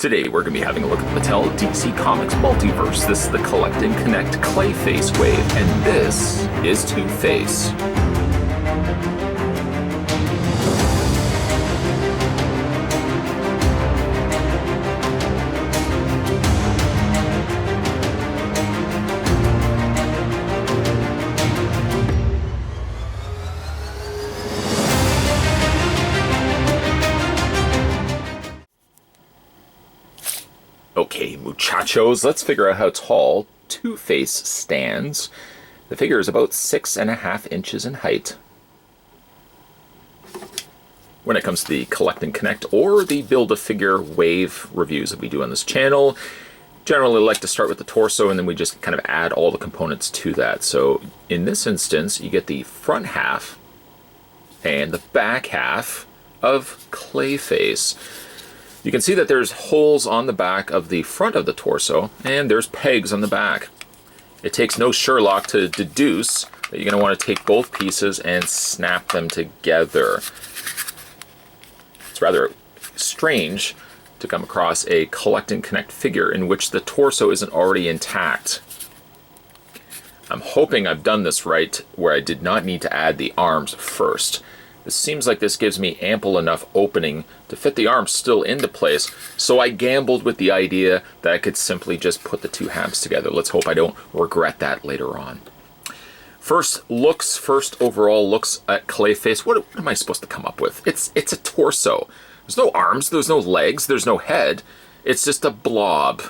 Today we're going to be having a look at the Mattel DC Comics Multiverse. This is the Collect and Connect Clayface wave, and this is Two-Face. Okay, muchachos, let's figure out how tall Two-Face stands. The figure is about 6.5 inches in height. When it comes to the Collect and Connect or the Build-A-Figure wave reviews that we do on this channel, generally like to start with the torso and then we just kind of add all the components to that. So in this instance, you get the front half and the back half of Clayface. You can see that there's holes on the back of the front of the torso, and there's pegs on the back. It takes no Sherlock to deduce that you're going to want to take both pieces and snap them together. It's rather strange to come across a Collect and Connect figure in which the torso isn't already intact. I'm hoping I've done this right, where I did not need to add the arms first. It seems like this gives me ample enough opening to fit the arms still into place, so I gambled with the idea that I could simply just put the two halves together. Let's hope I don't regret that later on. First overall looks at Clayface. What am I supposed to come up with? It's a torso. There's no arms, there's no legs, there's no head. It's just a blob.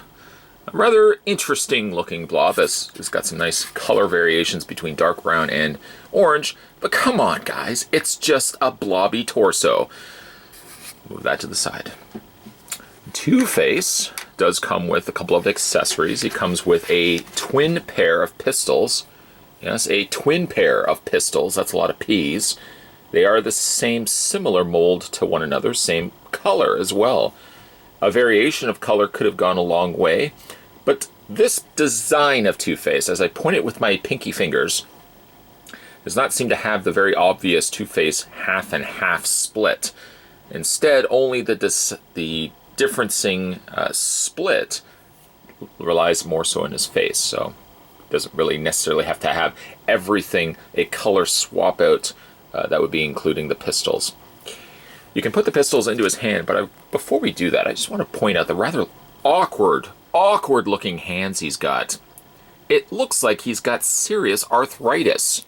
A rather interesting looking blob. It's got some nice color variations between dark brown and orange. But come on, guys, it's just a blobby torso. Move that to the side. Two-Face does come with a couple of accessories. He comes with a twin pair of pistols. Yes, a twin pair of pistols. That's a lot of P's. They are the same similar mold to one another, same color as well. A variation of color could have gone a long way, but this design of Two-Face, as I point it with my pinky fingers, does not seem to have the very obvious Two-Face half and half split. Instead, only the differencing split relies more so in his face, so it doesn't really necessarily have to have everything a color swap out. That would be including the pistols. You can put the pistols into his hand, but before we do that, I just want to point out the rather awkward looking hands he's got. It looks like he's got serious arthritis.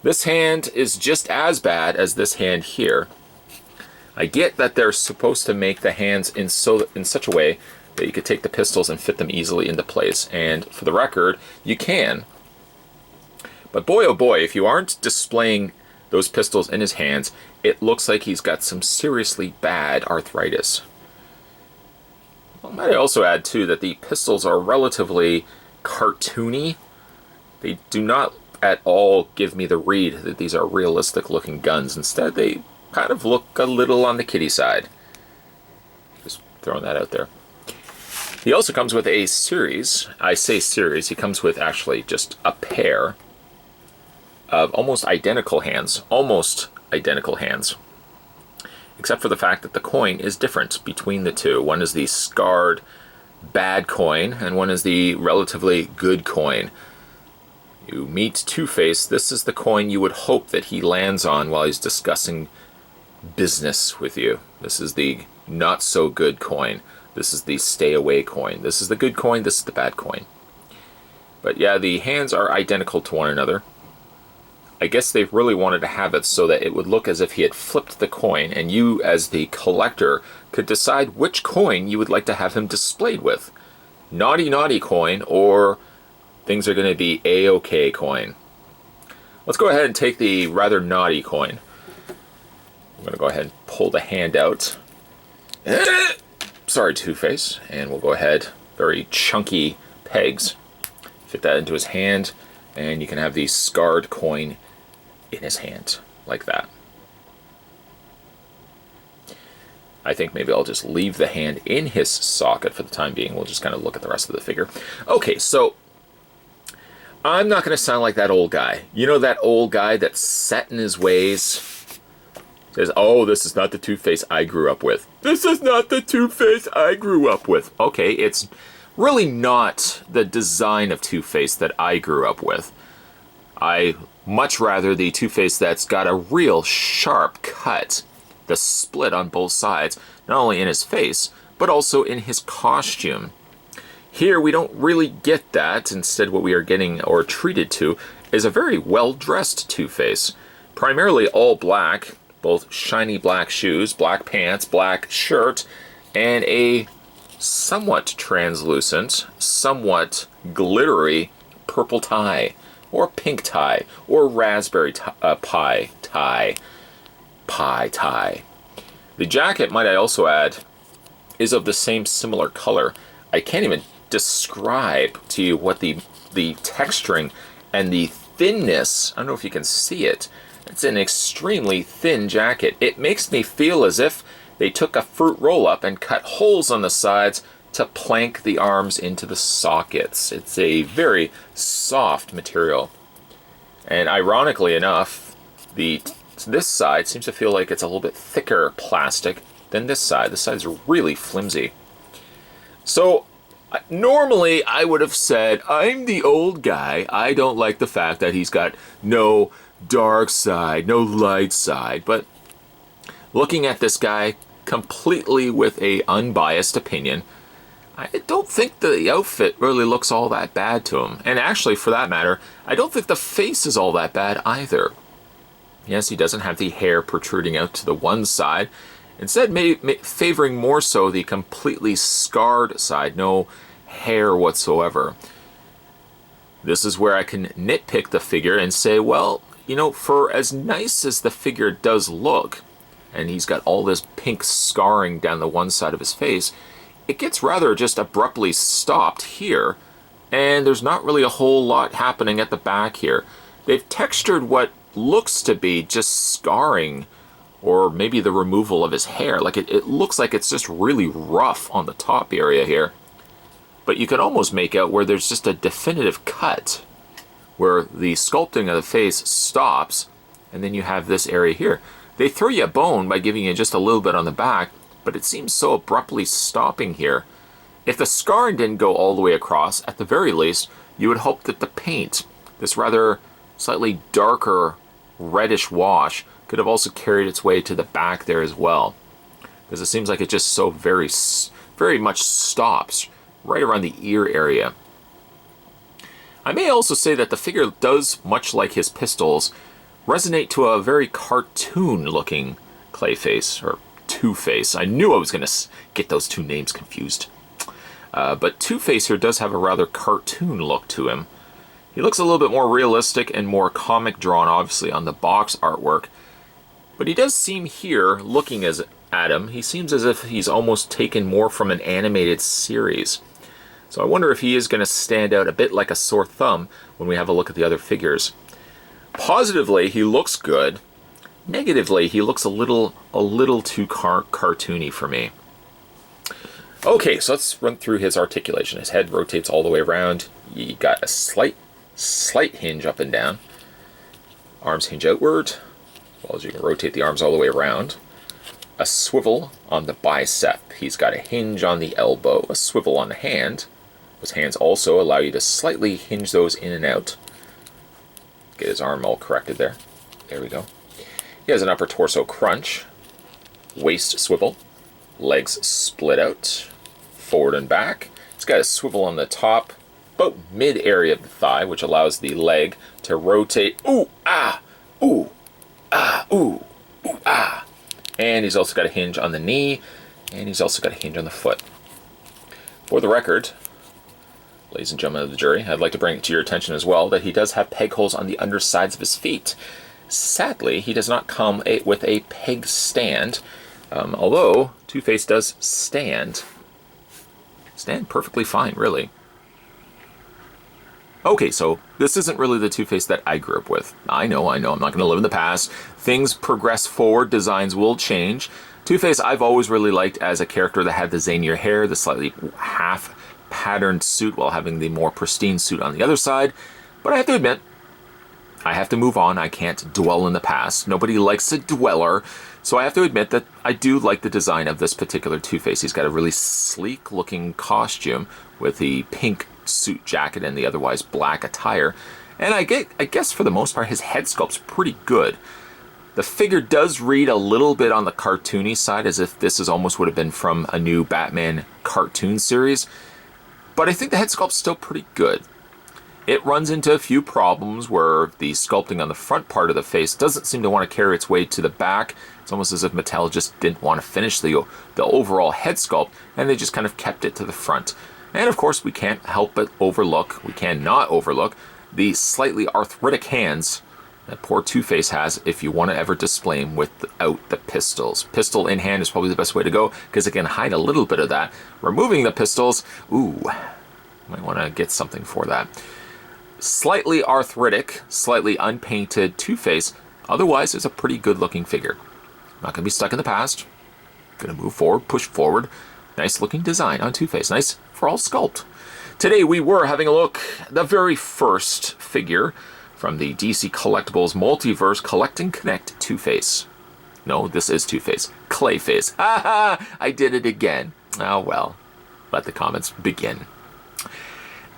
This hand is just as bad as this hand here. I get that they're supposed to make the hands in such a way that you could take the pistols and fit them easily into place, and for the record, you can. But boy oh boy, if you aren't displaying those pistols in his hands, it looks like he's got some seriously bad arthritis. I might also add too that the pistols are relatively cartoony. They do not at all give me the read that these are realistic looking guns. Instead, they kind of look a little on the kiddie side. Just throwing that out there. He also comes with a series. I say series, he comes with actually just a pair of almost identical hands. Except for the fact that the coin is different between the two. One is the scarred bad coin, and one is the relatively good coin. You meet Two-Face, this is the coin you would hope that he lands on while he's discussing business with you. This is the not so good coin. This is the stay away coin. This is the good coin, this is the bad coin. But yeah, the hands are identical to one another. I guess they really wanted to have it so that it would look as if he had flipped the coin, and you, as the collector, could decide which coin you would like to have him displayed with. Naughty coin, or things are going to be A-OK coin. Let's go ahead and take the rather naughty coin. I'm going to go ahead and pull the hand out. Sorry, Two-Face. And we'll go ahead, very chunky pegs. Fit that into his hand, and you can have the scarred coin in his hand, like that. I think maybe I'll just leave the hand in his socket for the time being. We'll just kind of look at the rest of the figure. Okay, so I'm not going to sound like that old guy. You know that old guy that's set in his ways? Says, oh, this is not the Two-Face I grew up with. This is not the Two-Face I grew up with. Okay, it's really not the design of Two-Face that I grew up with. I much rather the Two-Face that's got a real sharp cut, the split on both sides, not only in his face, but also in his costume. Here we don't really get that. Instead, what we are getting, or treated to, is a very well-dressed Two-Face. Primarily all black, both shiny black shoes, black pants, black shirt, and a somewhat translucent, somewhat glittery purple tie, or pink tie, or raspberry pie tie. The jacket, might I also add, is of the same similar color. I can't even describe to you what the texturing and the thinness, I don't know if you can see it, it's an extremely thin jacket. It makes me feel as if they took a fruit roll-up and cut holes on the sides to plank the arms into the sockets. It's a very soft material. And ironically enough, this side seems to feel like it's a little bit thicker plastic than this side. This side's really flimsy. So, normally I would have said, I'm the old guy. I don't like the fact that he's got no dark side, no light side. But looking at this guy completely with a unbiased opinion, I don't think the outfit really looks all that bad to him. And actually, for that matter, I don't think the face is all that bad either. Yes, he doesn't have the hair protruding out to the one side. Instead, favoring more so the completely scarred side, no hair whatsoever. This is where I can nitpick the figure and say, well, you know, for as nice as the figure does look, and he's got all this pink scarring down the one side of his face, it gets rather just abruptly stopped here, and there's not really a whole lot happening at the back here. They've textured what looks to be just scarring, or maybe the removal of his hair. Like it looks like it's just really rough on the top area here. But you can almost make out where there's just a definitive cut, where the sculpting of the face stops, and then you have this area here. They throw you a bone by giving you just a little bit on the back, but it seems so abruptly stopping here. If the scarring didn't go all the way across, at the very least, you would hope that the paint, this rather slightly darker reddish wash, could have also carried its way to the back there as well. Because it seems like it just so very much stops right around the ear area. I may also say that the figure does, much like his pistols, resonate to a very cartoon-looking Clayface, or Two-Face. I knew I was going to get those two names confused. But Two-Face here does have a rather cartoon look to him. He looks a little bit more realistic and more comic drawn, obviously, on the box artwork. But he does seem here, looking at him, he seems as if he's almost taken more from an animated series. So I wonder if he is going to stand out a bit like a sore thumb when we have a look at the other figures. Positively, he looks good. Negatively, he looks a little too cartoony for me. Okay, so let's run through his articulation. His head rotates all the way around. You got a slight hinge up and down. Arms hinge outward, well as you can rotate the arms all the way around. A swivel on the bicep. He's got a hinge on the elbow, a swivel on the hand. Those hands also allow you to slightly hinge those in and out. Get his arm all corrected there. There we go. He has an upper torso crunch, waist swivel, legs split out, forward and back. It's got a swivel on the top, about mid area of the thigh, which allows the leg to rotate. Ooh, ah, ooh, ah, ooh, ooh, ah. And he's also got a hinge on the knee, and he's also got a hinge on the foot. For the record, ladies and gentlemen of the jury, I'd like to bring it to your attention as well that he does have peg holes on the undersides of his feet. Sadly, he does not come with a peg stand, although Two-Face does stand perfectly fine, really. Okay, so this isn't really the Two-Face that I grew up with. I know, I'm not going to live in the past. Things progress forward, designs will change. Two-Face I've always really liked as a character that had the zanier hair, the slightly half-patterned suit while having the more pristine suit on the other side. But I have to admit, I have to move on. I can't dwell in the past. Nobody likes a dweller. So I have to admit that I do like the design of this particular Two-Face. He's got a really sleek looking costume with the pink suit jacket and the otherwise black attire. And I guess for the most part, his head sculpt's pretty good. The figure does read a little bit on the cartoony side, as if this is almost would have been from a new Batman cartoon series. But I think the head sculpt's still pretty good. It runs into a few problems where the sculpting on the front part of the face doesn't seem to want to carry its way to the back. It's almost as if Mattel just didn't want to finish the overall head sculpt, and they just kind of kept it to the front. And of course, we can't help but we cannot overlook the slightly arthritic hands that poor Two-Face has if you want to ever display him without the pistols. Pistol in hand is probably the best way to go because it can hide a little bit of that. Removing the pistols, ooh, might want to get something for that. Slightly arthritic, slightly unpainted Two-Face. Otherwise, it's a pretty good looking figure. Not going to be stuck in the past. Going to move forward, push forward. Nice looking design on Two-Face. Nice for all sculpt. Today we were having a look at the very first figure from the DC Collectibles Multiverse Collect and Connect Two-Face. No, this is Two-Face. Clayface. Ha ha! I did it again. Oh well. Let the comments begin.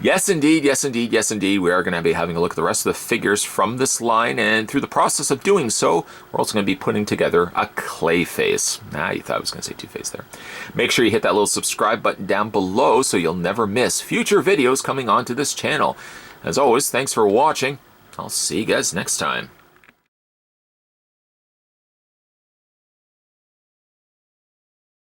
Yes, indeed, yes, indeed, yes, indeed. We are going to be having a look at the rest of the figures from this line, and through the process of doing so, we're also going to be putting together a Clayface. You thought I was going to say Two-Face there. Make sure you hit that little subscribe button down below so you'll never miss future videos coming onto this channel. As always, thanks for watching. I'll see you guys next time.